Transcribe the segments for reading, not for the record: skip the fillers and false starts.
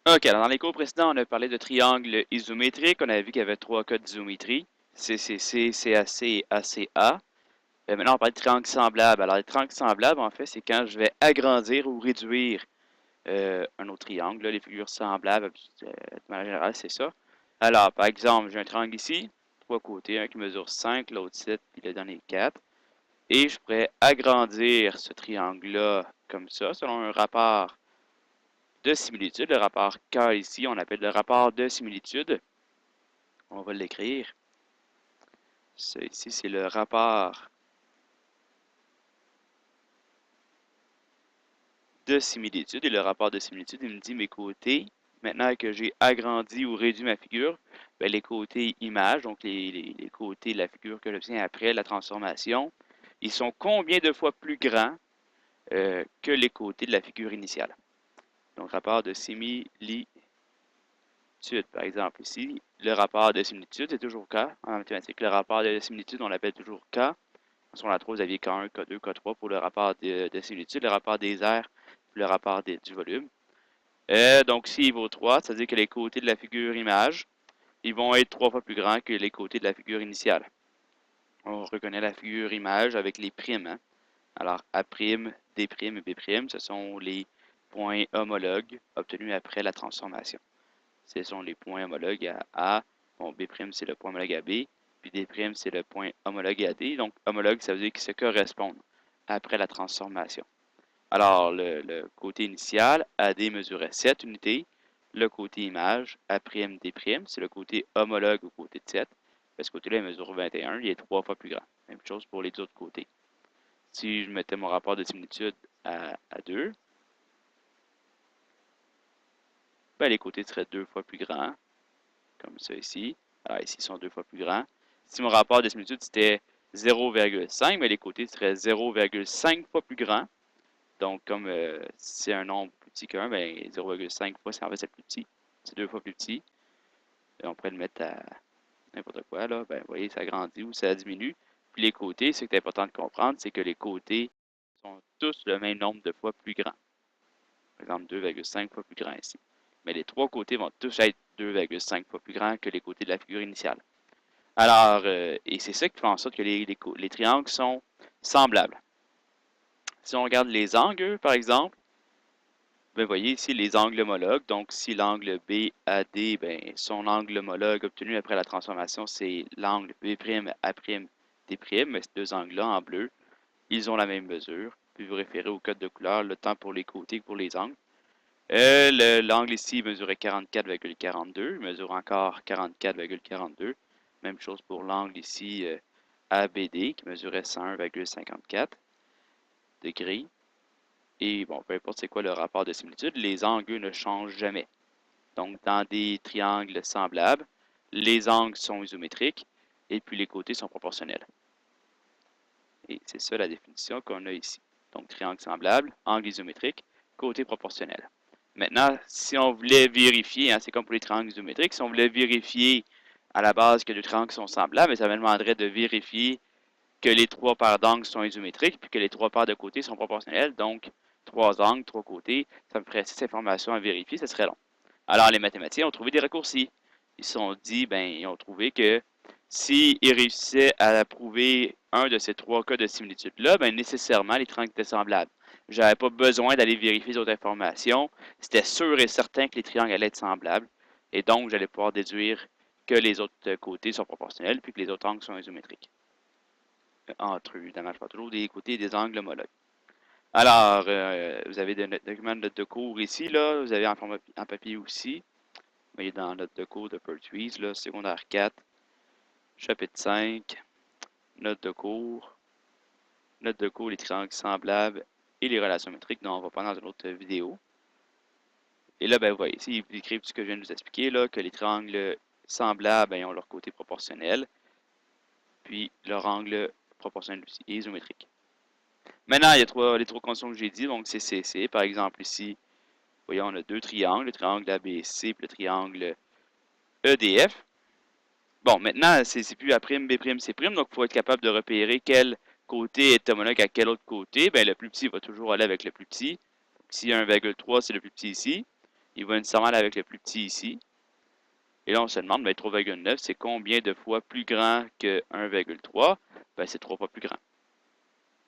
Ok, alors dans les cours précédents, on a parlé de triangle isométrique. On avait vu qu'il y avait trois cas d'isométrie. CCC, CAC et ACA. Maintenant, on parle de triangle semblable. Alors, les triangles semblables, en fait, c'est quand je vais agrandir ou réduire un autre triangle. Là, les figures semblables, de manière générale, c'est ça. Alors, par exemple, j'ai un triangle ici, trois côtés, un qui mesure 5, l'autre 7, puis le dernier 4. Et je pourrais agrandir ce triangle-là comme ça, selon un rapport de similitude. Le rapport K ici, on appelle le rapport de similitude. On va l'écrire. Ça ici, c'est le rapport de similitude. Et le rapport de similitude, il me dit mes côtés. Maintenant que j'ai agrandi ou réduit ma figure, ben, les côtés image, donc les côtés de la figure que j'obtiens après la transformation, ils sont combien de fois plus grands que les côtés de la figure initiale. Donc, rapport de similitude. Par exemple, ici, le rapport de similitude, c'est toujours K en mathématiques. Le rapport de similitude, on l'appelle toujours K. Sur la 3, vous aviez K1, K2, K3 pour le rapport de similitude, le rapport des aires, le rapport du volume. Donc, s'il vaut 3, ça veut dire que les côtés de la figure image, ils vont être 3 fois plus grands que les côtés de la figure initiale. On reconnaît la figure image avec les primes. Hein? Alors, A', D' et B', ce sont les points homologues obtenus après la transformation. Ce sont les points homologues à A. Bon, B' c'est le point homologue à B. Puis D' c'est le point homologue à D. Donc, homologue, ça veut dire qu'ils se correspondent après la transformation. Alors, le côté initial, AD mesurait 7 unités. Le côté image, A'D', c'est le côté homologue au côté de 7. Ce côté-là, il mesure 21. Il est 3 fois plus grand. Même chose pour les autres côtés. Si je mettais mon rapport de similitude à 2, ben, les côtés seraient 2 fois plus grands, comme ça ici. Alors ici, ils sont 2 fois plus grands. Si mon rapport de similitude c'était 0,5, mais les côtés seraient 0,5 fois plus grands. Donc, comme c'est un nombre plus petit qu'un, ben 0,5 fois, en fait, c'est plus petit. C'est 2 fois plus petit. Et on pourrait le mettre à n'importe quoi, là. Ben, vous voyez, ça grandit ou ça diminue. Puis les côtés, ce qui est important de comprendre, c'est que les côtés sont tous le même nombre de fois plus grands. Par exemple, 2,5 fois plus grand ici. Mais les trois côtés vont tous être 2,5 fois plus grands que les côtés de la figure initiale. Alors, et c'est ça qui fait en sorte que les triangles sont semblables. Si on regarde les angles, par exemple, ben, vous voyez ici les angles homologues. Donc, si l'angle BAD, ben, son angle homologue obtenu après la transformation, c'est l'angle B', A', D', mais ces deux angles-là en bleu, ils ont la même mesure. Puis vous référez au code de couleur, le temps pour les côtés que pour les angles. L'angle ici mesurait 44,42, il mesure encore 44,42. Même chose pour l'angle ici ABD qui mesurait 101,54 degrés. Et bon, peu importe c'est quoi le rapport de similitude, les angles ne changent jamais. Donc, dans des triangles semblables, les angles sont isométriques et puis les côtés sont proportionnels. Et c'est ça la définition qu'on a ici. Donc, triangle semblable, angle isométrique, côté proportionnel. Maintenant, si on voulait vérifier, hein, c'est comme pour les triangles isométriques, si on voulait vérifier à la base que les triangles sont semblables, ça me demanderait de vérifier que les trois paires d'angles sont isométriques, puis que les trois paires de côtés sont proportionnelles. Donc, trois angles, trois côtés, ça me ferait 6 informations à vérifier, ce serait long. Alors, les mathématiciens ont trouvé des raccourcis. Ils se sont dit, ben, ils ont trouvé que s'ils réussissaient à prouver un de ces trois cas de similitude-là, ben, nécessairement, les triangles étaient semblables. Je n'avais pas besoin d'aller vérifier d'autres informations. C'était sûr et certain que les triangles allaient être semblables. Et donc, j'allais pouvoir déduire que les autres côtés sont proportionnels, puis que les autres angles sont isométriques. Entre eux, évidemment, je parle toujours des côtés et des angles homologues. Alors, vous avez des documents de notes de cours ici, là. Vous avez en papier aussi. Vous voyez dans note de cours de Pertwee, là, secondaire 4, chapitre 5, note de cours, les triangles semblables et les relations métriques dont on va parler dans une autre vidéo. Et là, ben, vous voyez ici, ils écrivent ce que je viens de vous expliquer, là, que les triangles semblables, ben, ils ont leur côté proportionnel, puis leur angle proportionnel aussi, et isométrique. Maintenant, il y a les trois conditions que j'ai dit, donc c'est CC. Par exemple, ici, vous voyez, on a deux triangles, le triangle ABC et le triangle EDF. Bon, maintenant, c'est plus A', B', C', donc il faut être capable de repérer quel côté est homologue à quel autre côté. Ben, le plus petit va toujours aller avec le plus petit. Ici, 1,3, c'est le plus petit ici. il va nécessairement aller avec le plus petit ici. Et là, on se demande, ben, 3,9, c'est combien de fois plus grand que 1,3? Ben, c'est 3 fois plus grand.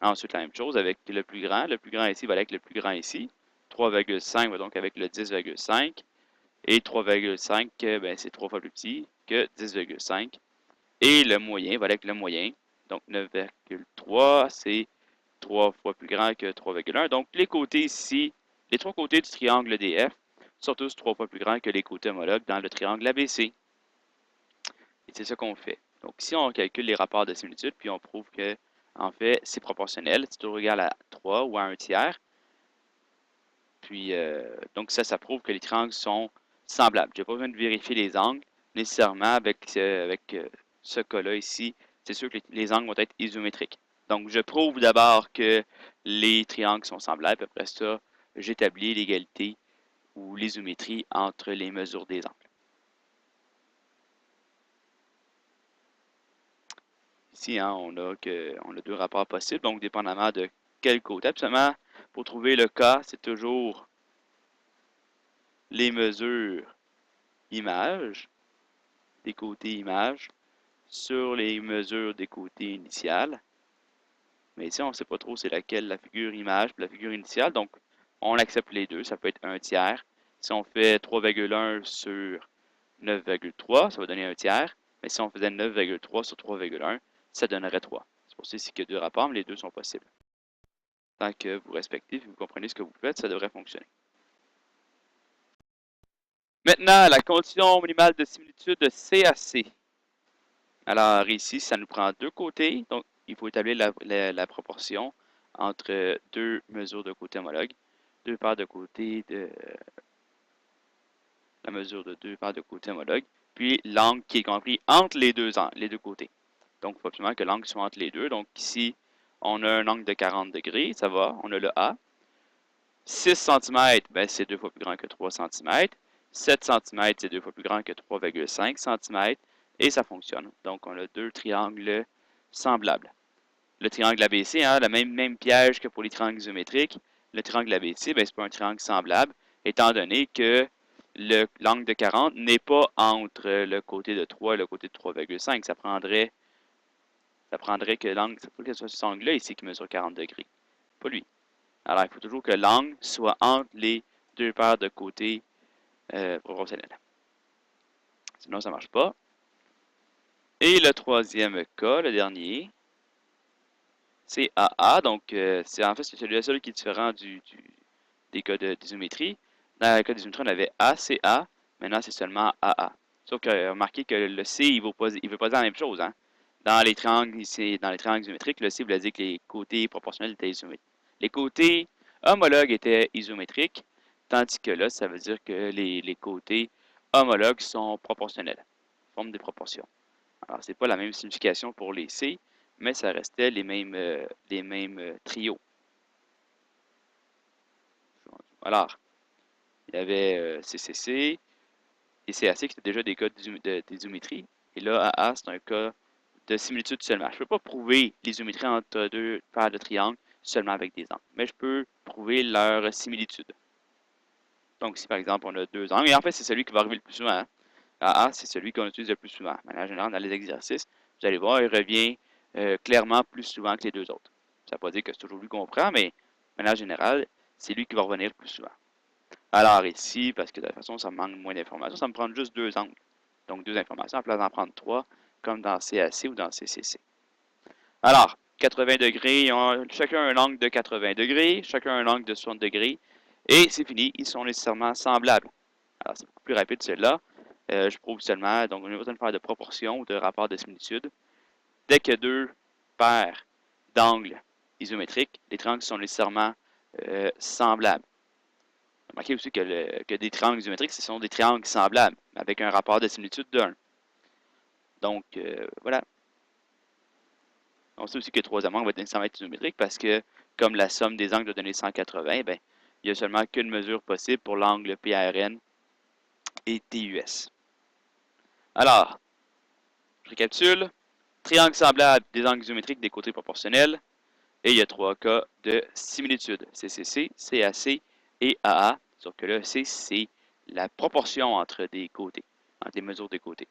Ensuite, la même chose avec le plus grand. Le plus grand ici va aller avec le plus grand ici. 3,5 va donc avec le 10,5. Et 3,5, ben, c'est 3 fois plus petit que 10,5. Et le moyen va aller avec le moyen. Donc 9,3, c'est 3 fois plus grand que 3,1. Donc les côtés ici, les trois côtés du triangle DF sont tous 3 fois plus grands que les côtés homologues dans le triangle ABC. Et c'est ça qu'on fait. Donc ici, on calcule les rapports de similitude, puis on prouve que, en fait, c'est proportionnel. C'est toujours égal à 3 ou à 1 tiers. Puis, donc ça prouve que les triangles sont semblables. Je n'ai pas besoin de vérifier les angles nécessairement avec ce cas-là ici. C'est sûr que les angles vont être isométriques. Donc, je prouve d'abord que les triangles sont semblables. Après ça, j'établis l'égalité ou l'isométrie entre les mesures des angles. Ici, hein, on a deux rapports possibles, donc dépendamment de quel côté. Absolument, pour trouver le cas, c'est toujours les mesures images, des côtés images, sur les mesures des côtés initiales. Mais ici, on ne sait pas trop c'est laquelle, la figure image et la figure initiale, donc on accepte les deux, ça peut être 1 tiers. Si on fait 3,1 sur 9,3, ça va donner 1 tiers. Mais si on faisait 9,3 sur 3,1, ça donnerait 3. C'est pour ça ici qu'il y a deux rapports, mais les deux sont possibles. Tant que vous respectez et vous comprenez ce que vous faites, ça devrait fonctionner. Maintenant, la condition minimale de similitude de C à C. Alors ici, ça nous prend deux côtés, donc il faut établir la proportion entre deux mesures de côtés homologues, deux paires de côtés de la mesure de deux paires de côtés homologues, puis l'angle qui est compris entre les deux côtés. Donc, il faut absolument que l'angle soit entre les deux. Donc ici, on a un angle de 40 degrés, ça va, on a le A. 6 cm, ben, c'est 2 fois plus grand que 3 cm. 7 cm, c'est 2 fois plus grand que 3,5 cm. Et ça fonctionne. Donc, on a deux triangles semblables. Le triangle ABC, hein, le même piège que pour les triangles isométriques. Le triangle ABC, ben, c'est pas un triangle semblable, étant donné que l'angle de 40 n'est pas entre le côté de 3 et le côté de 3,5. Ça prendrait que l'angle, il faut que ce soit cet angle-là ici qui mesure 40 degrés. Pas lui. Alors, il faut toujours que l'angle soit entre les deux paires de côtés proportionnels. Sinon, ça ne marche pas. Et le troisième cas, le dernier, c'est AA. Donc, en fait, c'est le seul qui est différent des cas d'isométrie. Dans le cas d'isométrie, on avait A, CA. Maintenant, c'est seulement AA. Sauf que remarquez que le C, il ne veut pas dire la même chose. Hein? Dans les triangles isométriques, le C voulait dire que les côtés proportionnels étaient isométriques. Les côtés homologues étaient isométriques, tandis que là, ça veut dire que les côtés homologues sont proportionnels, forment des proportions. Alors, c'est pas la même signification pour les C, mais ça restait les mêmes trios. Alors, il y avait CCC et CAC qui étaient déjà des cas d'isométrie. Et là, AA, c'est un cas de similitude seulement. Je ne peux pas prouver l'isométrie entre deux paires de triangles seulement avec des angles, mais je peux prouver leur similitude. Donc ici, par exemple, on a deux angles. Et en fait, c'est celui qui va arriver le plus souvent. Hein? AA, c'est celui qu'on utilise le plus souvent. Mais en général, dans les exercices, vous allez voir, il revient clairement plus souvent que les deux autres. Ça ne veut pas dire que c'est toujours lui qu'on prend, mais de manière générale, c'est lui qui va revenir plus souvent. Alors ici, parce que de toute façon, ça me manque moins d'informations, ça me prend juste deux angles. Donc deux informations, en place d'en prendre trois, comme dans CAC ou dans CCC. Alors, 80 degrés, chacun un angle de 80 degrés, chacun un angle de 60 degrés, et c'est fini, ils sont nécessairement semblables. Alors, c'est beaucoup plus rapide celui-là. Je prouve seulement, donc on n'a pas besoin de faire de proportion ou de rapport de similitude. Dès que deux paires d'angles isométriques, les triangles sont nécessairement semblables. Remarquez aussi que des triangles isométriques, ce sont des triangles semblables, avec un rapport de similitude de 1. Donc, voilà. On sait aussi que le troisième angle va être nécessairement isométrique parce que, comme la somme des angles va donner 180, ben, il n'y a seulement qu'une mesure possible pour l'angle PRN et TUS. Alors, je récapitule. Triangle semblable des angles isométriques des côtés proportionnels. Et il y a trois cas de similitude. CCC, CAC et AA. Sauf que là, c'est la proportion entre des côtés, entre les mesures des côtés.